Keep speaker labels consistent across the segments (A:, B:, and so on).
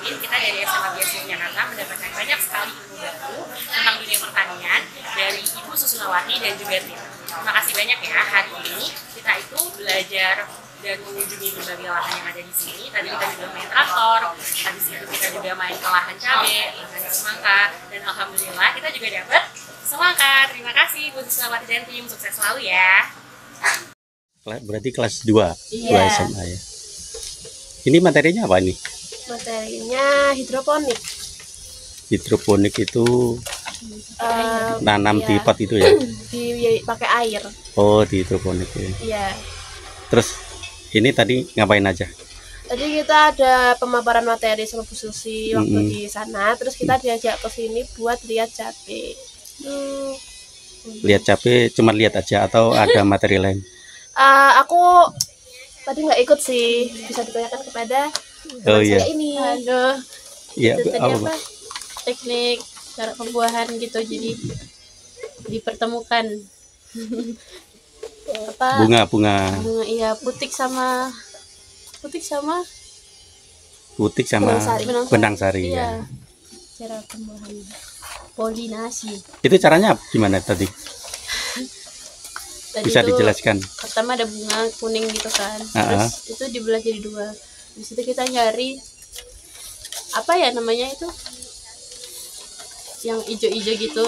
A: mungkin kita dari SMA BSD Jakarta mendapatkan banyak sekali ilmu baru tentang dunia pertanian dari Ibu Susunawati dan juga tim. Terima kasih banyak ya. Hari ini kita itu belajar dan mengunjungi berbagai lahan yang ada di sini. Tadi kita juga main traktor, habis itu kita juga main ke lahan cabai, lahan semangka, dan alhamdulillah kita juga dapat semangka. Terima kasih Bu Susunawati dan tim, sukses selalu ya.
B: Berarti kelas 2,
C: Iya.
B: 2 SMA ya. Ini materinya apa ini?
C: Materinya hidroponik.
B: Hidroponik itu nanam di
C: iya.
B: pot itu ya?
C: Pakai air.
B: Oh, di hidroponik ya.
C: Iya.
B: Terus ini tadi ngapain aja?
C: Tadi kita ada pemaparan materi sama Bu Susi waktu di sana. Terus kita diajak ke sini buat lihat cabai.
B: Lihat cabai cuma lihat aja atau ada materi lain?
C: Aku tadi nggak ikut sih. Bisa ditanyakan kepada
B: Oh
C: teman
B: iya.
C: saya ini.
D: Aduh,
B: Iya,
C: Itu tadi apa?
D: teknik cara pembuahan gitu, jadi dipertemukan apa
B: Bunga
D: bunga, iya, putik sama
C: Benang
B: benang sari
C: sari.
B: ya.
D: cara pembuahan polinasi.
B: Itu caranya gimana tadi?
D: Tadi
B: Bisa
D: itu
B: dijelaskan?
D: pertama ada bunga kuning gitu kan, terus itu dibelah jadi 2. Di situ kita nyari apa ya namanya itu, yang ijo-ijo gitu.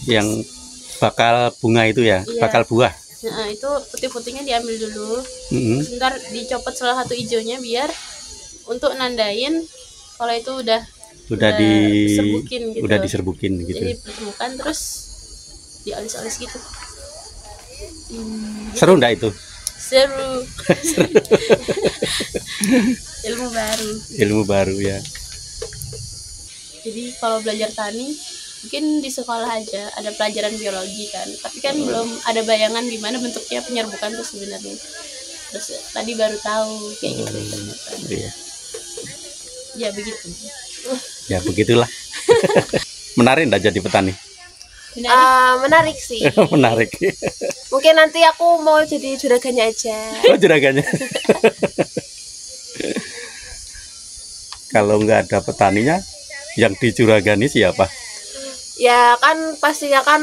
B: Yang bakal bunga itu ya,
D: Iya.
B: bakal buah.
D: Nah, itu putih-putihnya diambil dulu.
B: Mm-mm.
D: Sebentar dicopot salah satu ijonya biar untuk nandain kalau itu udah diserbukin gitu.
B: Udah diserbukin gitu.
D: Jadi pertemukan terus dialis-alis gitu.
B: Seru enggak itu?
D: Seru. Ilmu baru.
B: Ilmu baru ya.
D: Jadi kalau belajar tani mungkin di sekolah aja ada pelajaran biologi kan, tapi kan belum ada bayangan gimana bentuknya penyerbukan tuh sebenarnya. Terus tadi baru tahu kayak gitu ternyata.
B: Iya.
D: Ya begitu.
B: Ya begitulah. Menarik enggak jadi petani?
C: Menarik sih.
B: Menarik.
C: Mungkin nanti aku mau jadi juraganya aja.
B: Oh, juragannya. Kalau nggak ada petaninya, yang dicuragani siapa?
C: Ya kan pastinya kan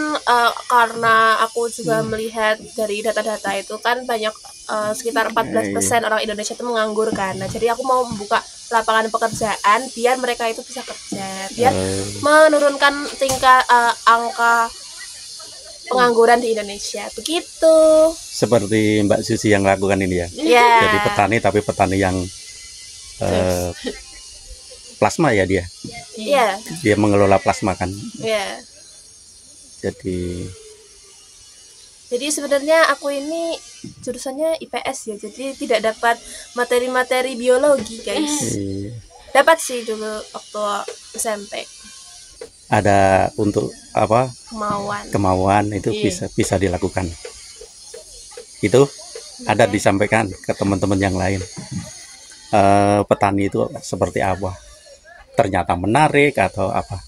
C: karena aku juga melihat dari data-data itu kan banyak sekitar 14% orang Indonesia itu menganggur kan. Nah, jadi aku mau membuka lapangan pekerjaan biar mereka itu bisa kerja, biar menurunkan tingkat angka pengangguran di Indonesia. Begitu.
B: Seperti Mbak Susi yang lakukan ini ya.
C: Ya.
B: Jadi petani tapi petani yang plasma ya dia.
C: Iya.
B: Dia mengelola plasma kan.
C: Iya.
B: Jadi
C: sebenarnya aku ini jurusannya IPS ya, jadi tidak dapat materi-materi biologi guys. Dapat sih dulu waktu SMP.
B: ada untuk apa? Kemauan itu bisa dilakukan. Itu ada disampaikan ke teman-teman yang lain. Petani itu seperti apa? Ternyata menarik atau apa?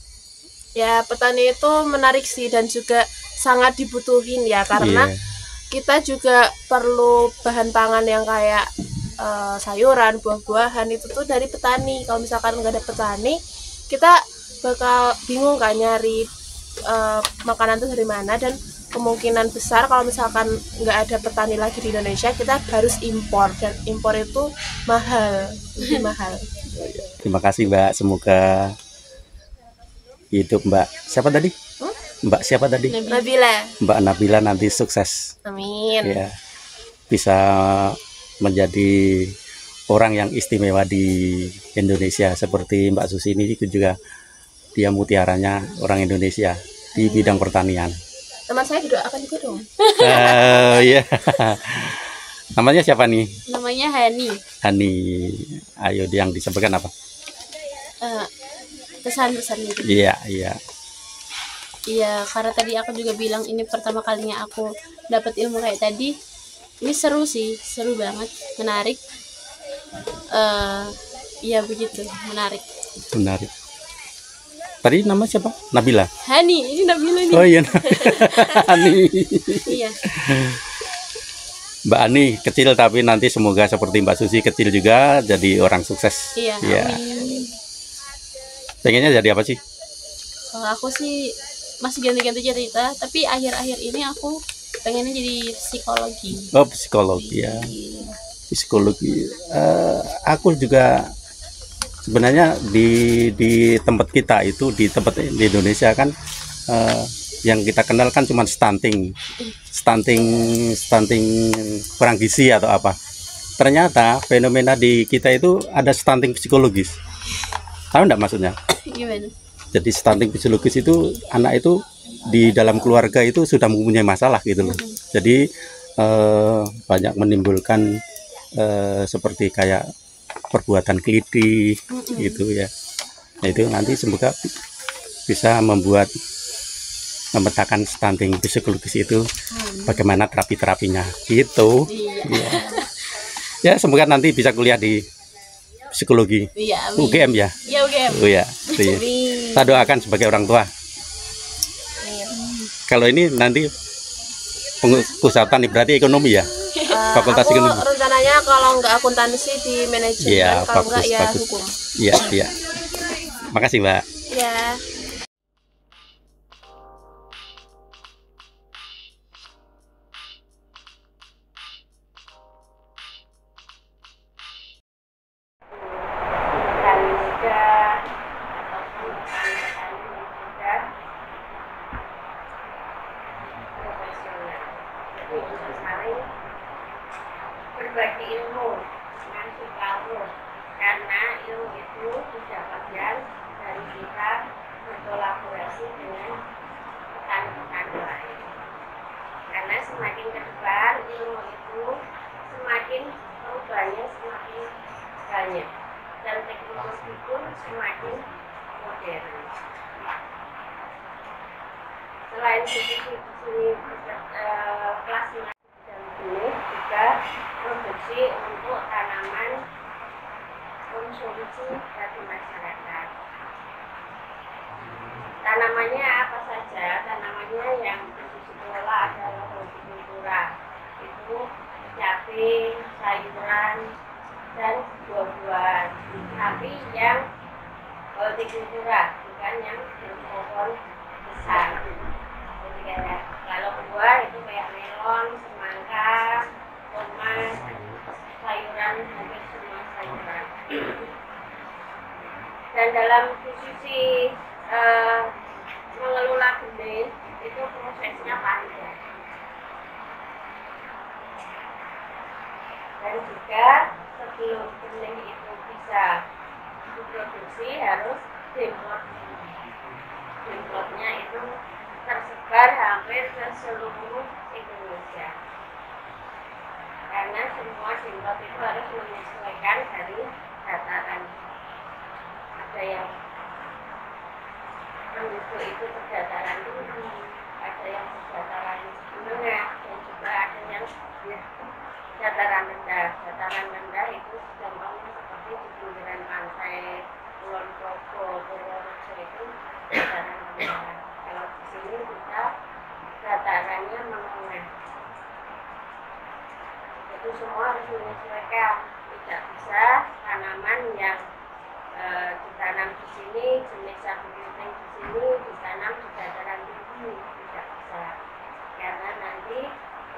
C: Ya, petani itu menarik sih dan juga sangat dibutuhin ya, karena kita juga perlu bahan pangan yang kayak sayuran, buah-buahan itu tuh dari petani. Kalau misalkan nggak ada petani, kita bakal bingung kan nyari makanan itu dari mana, dan kemungkinan besar kalau misalkan nggak ada petani lagi di Indonesia, kita harus impor, dan impor itu mahal, lebih mahal.
B: Terima kasih Mbak, semoga hidup Mbak siapa tadi? Mbak siapa tadi?
C: Nabila.
B: Mbak Nabila nanti sukses.
C: Amin.
B: Ya, bisa menjadi orang yang istimewa di Indonesia seperti Mbak Susi ini juga, dia mutiaranya orang Indonesia di bidang pertanian.
C: Teman saya didoakan juga dong.
B: Iya. Namanya siapa nih?
D: Namanya Hani.
B: Hani. Ayo yang disampaikan apa?
D: Pesan-pesan gitu.
B: Iya, iya.
D: Iya, karena tadi aku juga bilang ini pertama kalinya aku dapat ilmu kayak tadi. Ini seru sih, seru banget, menarik. Iya begitu, menarik.
B: Menarik. Tadi nama siapa? Nabila.
D: Hani, ini Nabila nih.
B: Oh iya. Hani.
D: Iya.
B: Mbak Ani kecil tapi nanti semoga seperti Mbak Susi kecil juga jadi orang sukses.
D: Iya.
B: Ya.
D: Amin.
B: Pengennya jadi apa sih?
D: Kalau aku sih masih ganti-ganti cerita, tapi akhir-akhir ini aku pengennya jadi psikologi.
B: Oh, psikologi ya. Psikologi. Aku juga sebenarnya di tempat kita itu, di tempat di Indonesia kan, yang kita kenal kan cuma stunting kurang gizi atau apa. Ternyata fenomena di kita itu ada stunting psikologis. Tahu enggak maksudnya?
D: Gimana?
B: Jadi stunting psikologis itu anak itu di dalam keluarga itu sudah mempunyai masalah gitu loh. Jadi banyak menimbulkan seperti kayak perbuatan kelitih gitu ya. Nah, itu nanti semoga bisa memetakan stunting psikologis itu bagaimana terapinya gitu.
D: Iya.
B: Ya semoga nanti bisa kuliah di psikologi.
D: Iya.
B: UGM ya.
D: Iya UGM.
B: Oh ya. Iya. Kita doakan sebagai orang tua. Kalau ini nanti pusatan berarti ekonomi ya. Fakultas
C: aku
B: ekonomi.
C: rencananya kalau nggak akuntansi di manajemen,
B: Iya,
C: kalau nggak ya
B: bagus.
C: hukum.
B: Iya, iya. Makasih, Mbak.
C: Ya.
A: Berbagi ilmu, ngasih tahu, karena ilmu itu didapatkan dari kita berkolaborasi dengan petani-petani lain. Karena semakin ke depan ilmu itu semakin perubahannya semakin banyak dan teknologi pun semakin modern. Selain di sini kelas dan ini juga produksi untuk tanaman konsumsi bagi masyarakat. Tanamannya apa saja? Tanamannya yang dikelola adalah hortikultura, itu cabai, sayuran, dan buah-buahan. Tapi yang hortikultura, bukan yang pohon besar. Jadi kayak kalau buah itu kayak melon, semangka, tomat, sayuran, hampir semua sayuran. Dan dalam posisi mengelola benih itu prosesnya panjang. Dan juga sebelum benih itu bisa diproduksi harus demplot. Demplotnya itu tersebar hampir ke seluruh Indonesia. Karena semua demplot itu harus menyesuaikan dari dataran. Ada yang penduduk itu berdataran tinggi, ada yang berdataran menengah, dan juga ada yang dataran rendah. Dataran rendah itu gampangnya seperti di pinggiran pantai, Kulon Progo, Purworejo itu dataran rendah. Kalau di sini kita datarannya menengah. Itu semua harus menyesuaikan. Tidak bisa tanaman yang ditanam di sini, jenis sagu keriting di sini ditanam di dataran tinggi, tidak bisa. Karena nanti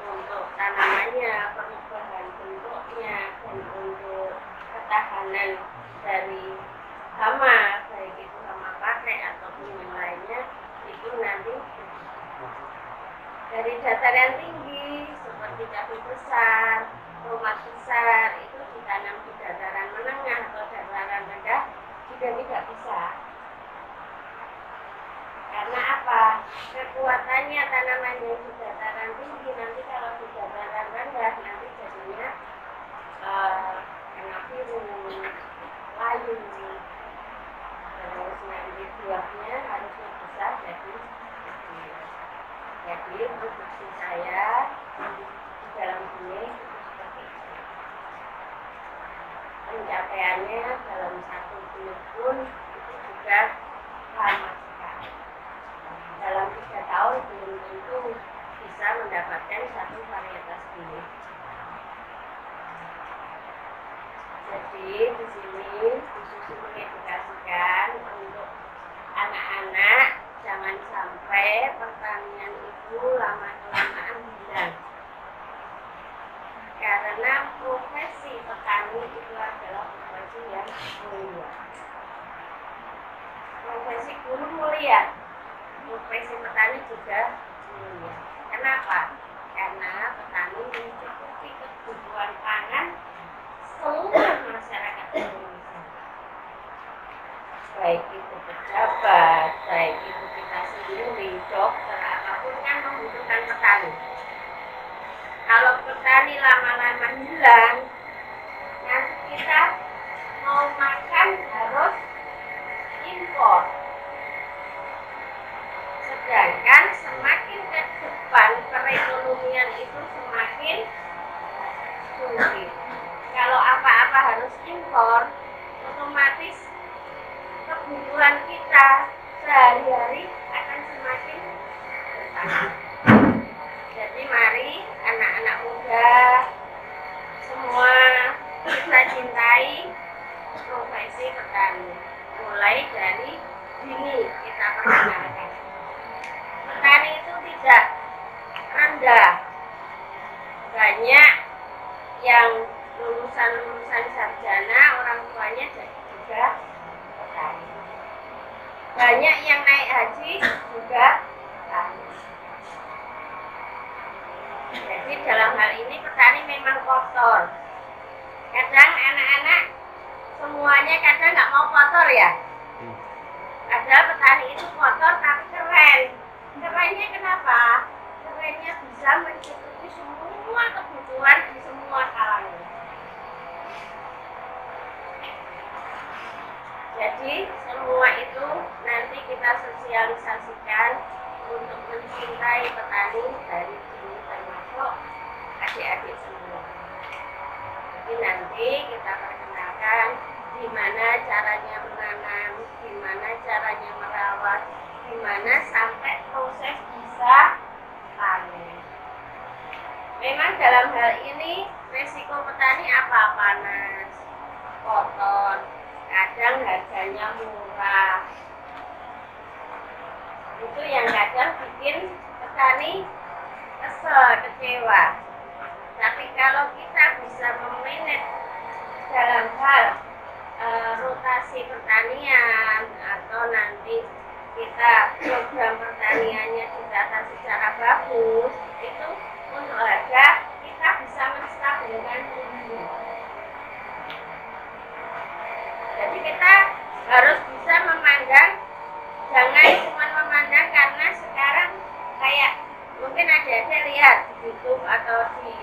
A: untuk tanamannya, perubahan bentuknya, dan untuk ketahanan dari hama, baik itu hama pakai ataupun yang lainnya, itu nanti dari dataran tinggi seperti cabai besar, tomat besar itu ditanam di dataran menengah atau dataran rendah juga tidak bisa. Karena apa? Kekuatannya tanaman yang di dataran tinggi nanti kalau di dataran rendah nanti jadinya kena virus, layu, terus nanti buahnya harusnya besar jadi kecil. Jadi produksi saya di dalam benih itu seperti itu. Pencapaiannya dalam satu benih pun itu juga lama sekali. Dalam 3 tahun belum tentu bisa mendapatkan satu varietas benih. Jadi di sini khusus mengedukasikan untuk
E: jangan sampai pertanian itu lama-kelamaan hilang. Karena profesi petani itu adalah profesi yang mulia. Profesi guru mulia, profesi petani juga mulia. Kenapa? Karena petani mencukupi kebutuhan pangan seluruh masyarakat Indonesia. Baik itu pejabat, baik itu kita sendiri, dokter, apapun kan membutuhkan petani. Kalau petani lama-lama hilang, nanti kita mau makan harus impor. Sedangkan semakin ke depan perekonomian itu semakin sulit. Kalau apa-apa harus impor, otomatis kebutuhan kita sehari-hari akan semakin bertambah. Jadi mari anak-anak muda semua kita cintai profesi petani. Mulai dari dini kita perkenalkan. Petani itu tidak rendah. Banyak yang lulusan sarjana, orang tuanya juga petani. Banyak yang naik haji juga petani. Jadi dalam hal ini petani memang kotor. Kadang anak-anak semuanya kadang nggak mau kotor ya. Padahal petani itu kotor tapi keren. Kerennya kenapa? Kerennya bisa mencukupi semua kebutuhan di semua kalangan. Jadi semua itu nanti kita sosialisasikan untuk mencintai petani dari sini termasuk adik-adik semua. Jadi nanti kita perkenalkan gimana caranya menanam, gimana caranya merawat, gimana sampai proses bisa panen. Memang dalam hal ini resiko petani apa? Panas, kotor, kadang harganya murah. Itu yang kadang bikin petani kesel, kecewa. Tapi kalau kita bisa memanage dalam hal rotasi pertanian atau nanti kita program pertaniannya ditata secara bagus, itu untuk harga kita bisa menstabilkan tinggi. Jadi kita harus bisa memandang, jangan cuma memandang karena sekarang kayak mungkin adik-adik lihat di YouTube atau di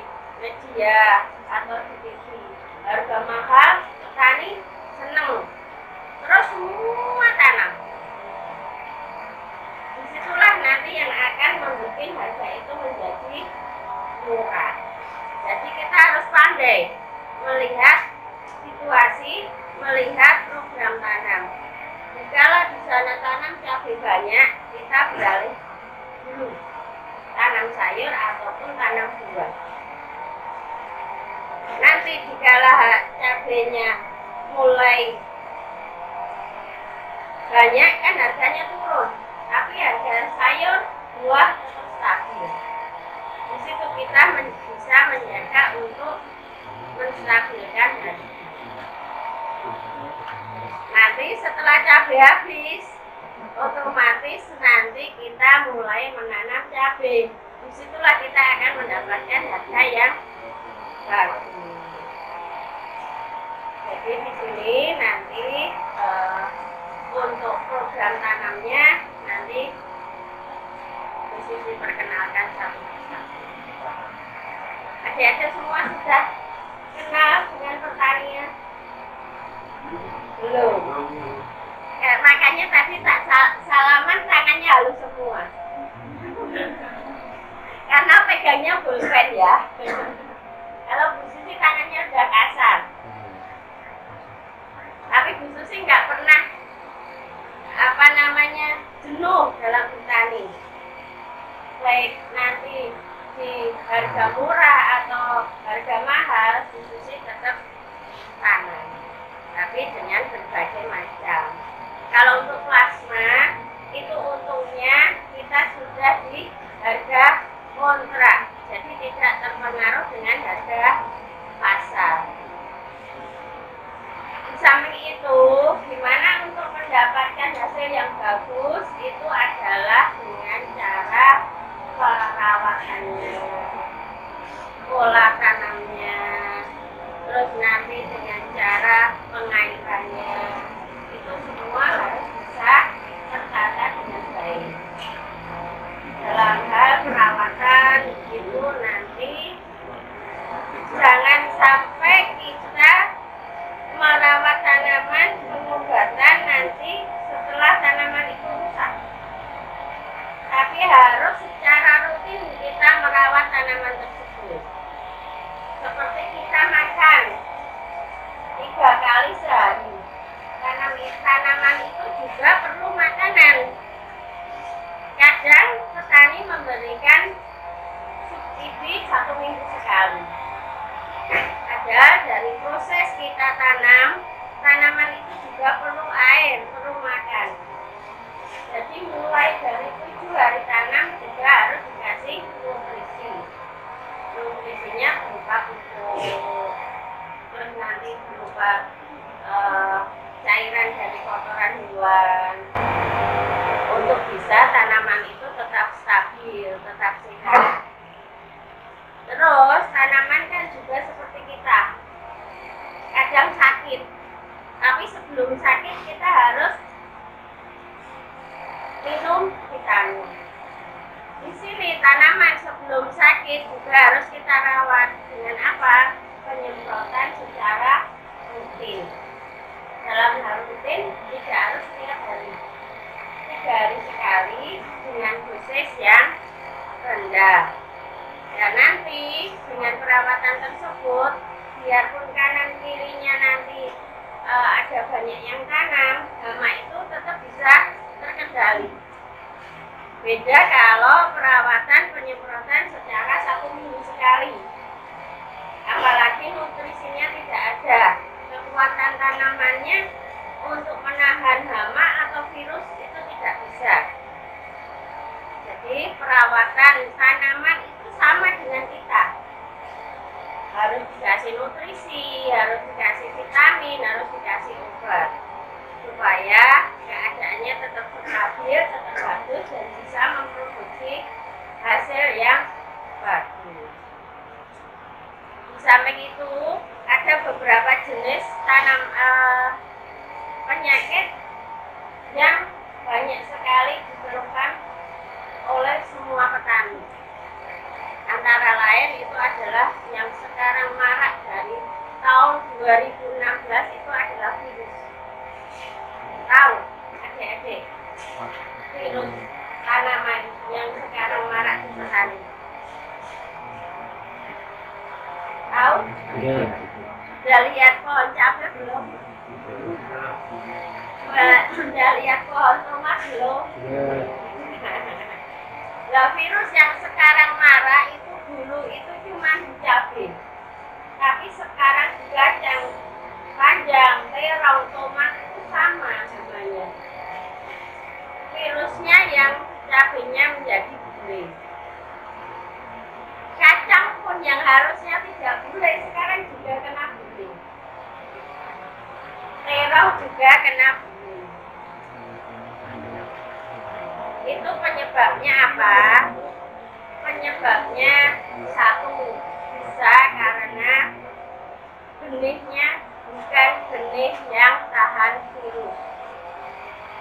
E: media atau di TV harga mahal, petani seneng, terus semua tanam. Disitulah nanti yang akan membuat harga itu menjadi murah. Jadi kita harus pandai melihat situasi, melihat program tanam. Jikalau di sana tanam cabai banyak, kita beralih dulu tanam sayur ataupun tanam buah. Nanti jikalau cabainya mulai banyak kan harganya turun, tapi harga sayur buah tetap stabil. Di situ kita bisa menjaga untuk menstabilkan harga. Nanti setelah cabai habis, otomatis nanti kita mulai menanam cabai. Disitulah kita akan mendapatkan harga yang bagus. Jadi di sini nanti untuk program tanamnya nanti di sini perkenalkan satu-satu. Adik-adik semua sudah kenal dengan pertanian? Belum. Makanya tadi tak salaman tangannya halus semua. Karena pegangnya pulpen ya. Kalau Bu Susi tangannya udah kasar. Tapi Bu Susi nggak pernah jenuh dalam bertani. Baik nanti di harga murah atau harga mahal, Bu Susi tetap tanam. Tapi dengan berbagai macam. Kalau untuk plasma itu untungnya kita sudah di harga kontrak, jadi tidak terpengaruh dengan harga pasar. Di samping itu, gimana untuk mendapatkan hasil yang bagus itu adalah dengan cara perawatannya, pola tanamnya, terus nanti dengan cara pengairannya, itu semua harus bisa tertata dengan baik. Dalam hal perawatan itu nanti jangan sampai kita merawat tanaman, pengobatan nanti setelah tanaman itu rusak. Tapi harus secara rutin kita merawat tanaman tersebut. Seperti kita makan 3 kali sehari. Tanaman itu juga perlu makanan. Kadang petani memberikan subsidi 1 minggu sekali. Ada dari proses kita tanam, tanaman itu juga perlu air, perlu makan. Jadi mulai dari 7 hari tanam juga harus dikasih nutrisi. Nutrisinya berupa pupuk, terus nanti berupa cairan dari kotoran hewan, untuk bisa tanaman itu tetap stabil, tetap sehat. Terus tanaman kan juga seperti kita, kadang sakit, tapi sebelum sakit kita harus minum vitamin. Di sini tanaman sebelum sakit juga harus kita rawat dengan apa? Penyemprotan secara rutin. Dalam hal rutin tidak harus setiap hari, 3 hari sekali dengan dosis yang rendah. Dan nanti dengan perawatan tersebut, biarpun kanan kirinya nanti ada banyak yang tanam, hama itu tetap bisa terkendali. Beda kalau perawatan penyemprotan secara 1 minggu sekali. Apalagi nutrisinya tidak ada, kekuatan tanamannya untuk menahan hama atau virus itu tidak bisa. Jadi perawatan tanaman itu sama dengan kita. Harus dikasih nutrisi, harus dikasih vitamin, harus dikasih obat, supaya keadaannya tetap stabil, tetap bagus, dan bisa memproduksi hasil yang bagus. Di samping itu ada beberapa jenis penyakit yang banyak sekali dikeluhkan oleh semua petani. Antara lain itu adalah yang sekarang marak dari tahun 2016 itu adalah virus. Tahu adik-adik, virus tanaman yang sekarang marak di petani. Tahu? Sudah lihat pohon cabai belum? Sudah lihat pohon tomat belum? Nah, virus yang sekarang marak itu dulu itu cuma di cabai, tapi sekarang di kacang panjang, terong, tomat itu sama namanya. Virusnya yang cabainya menjadi bule. Kacang pun yang harusnya tidak bule sekarang juga kena bule. Terong juga kena bule. Itu penyebabnya apa? Penyebabnya satu, bisa karena benihnya bukan benih yang tahan virus.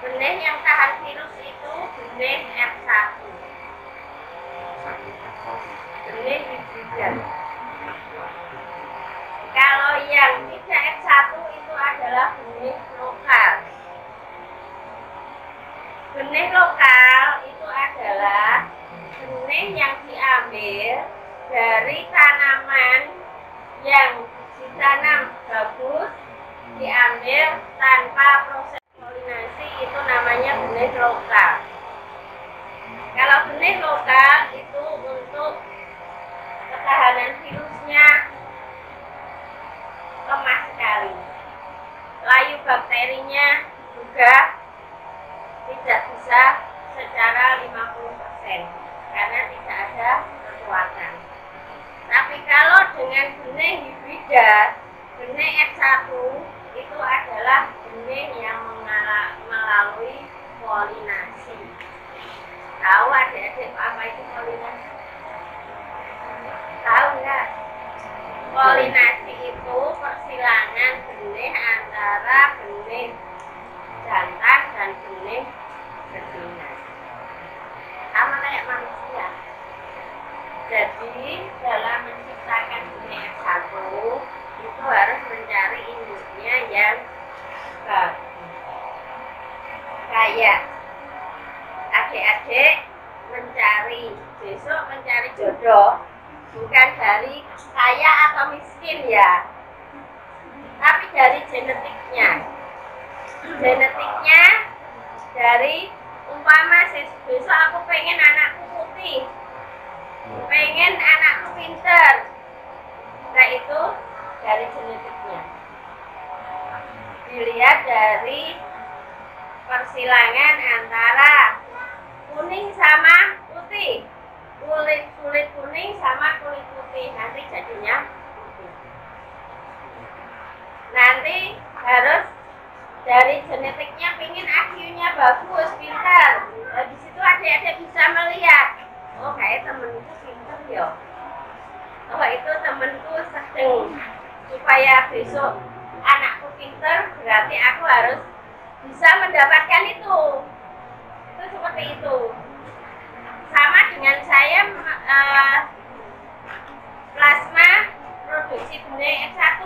E: Benih yang tahan virus itu benih F1. Benih hibridan. Kalau yang tidak F1 itu adalah benih lokal. Benih lokal itu adalah benih yang diambil dari tanaman yang ditanam bagus, diambil tanpa proses polinasi, itu namanya benih lokal. Kalau benih lokal itu untuk ketahanan virusnya lemah sekali. Layu bakterinya juga tidak bisa secara 50% karena tidak ada kekuatan. Tapi kalau dengan benih hibrida, benih F1 itu adalah benih yang melalui polinasi. Tahu adik-adik apa itu polinasi? Tahu nggak? Polinasi itu persilangan benih antara benih jantan dan benih betina. Sama kayak manusia. Jadi dalam menciptakan benih F1 itu harus mencari induknya yang bagus. Kayak adik-adik besok mencari jodoh bukan dari kaya atau miskin ya, tapi dari genetiknya. Genetiknya dari umpama besok aku pengen anakku putih, pengen anakku pinter, nah itu dari genetiknya. Dilihat dari persilangan antara kuning sama putih, kulit kuning sama kulit putih, nanti jadinya putih. Nanti harus dari genetiknya pingin IQ-nya bagus, pintar. Nah, di situ adik-adik bisa melihat, oh kayak temenku pintar ya, oh itu temenku sedang. Supaya besok anakku pintar, berarti aku harus bisa mendapatkan itu. Itu seperti itu. Sama dengan saya plasma produksi benih F1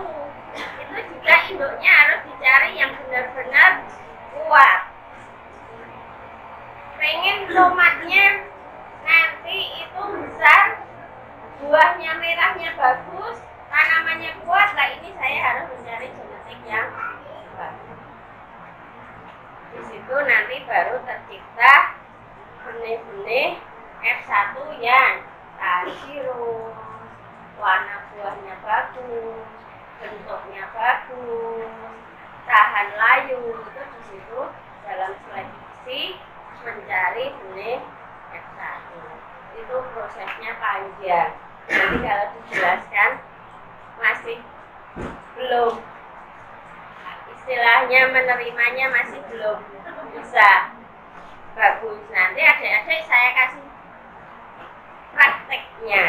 E: itu juga induknya harus dicari yang benar-benar kuat. Pengen tomatnya nanti itu besar, buahnya merahnya bagus, tanamannya kuat, lah ini saya harus mencari genetik yang bagus. Di situ nanti baru tercipta benih-benih F1 yang tahan virus, warna buahnya bagus, bentuknya bagus, tahan layu. Itu di situ dalam seleksi mencari benih F1. Itu prosesnya panjang. Nanti kalau dijelaskan masih belum, istilahnya menerimanya masih belum bisa bagus. Nanti adik-adik saya kasih prakteknya.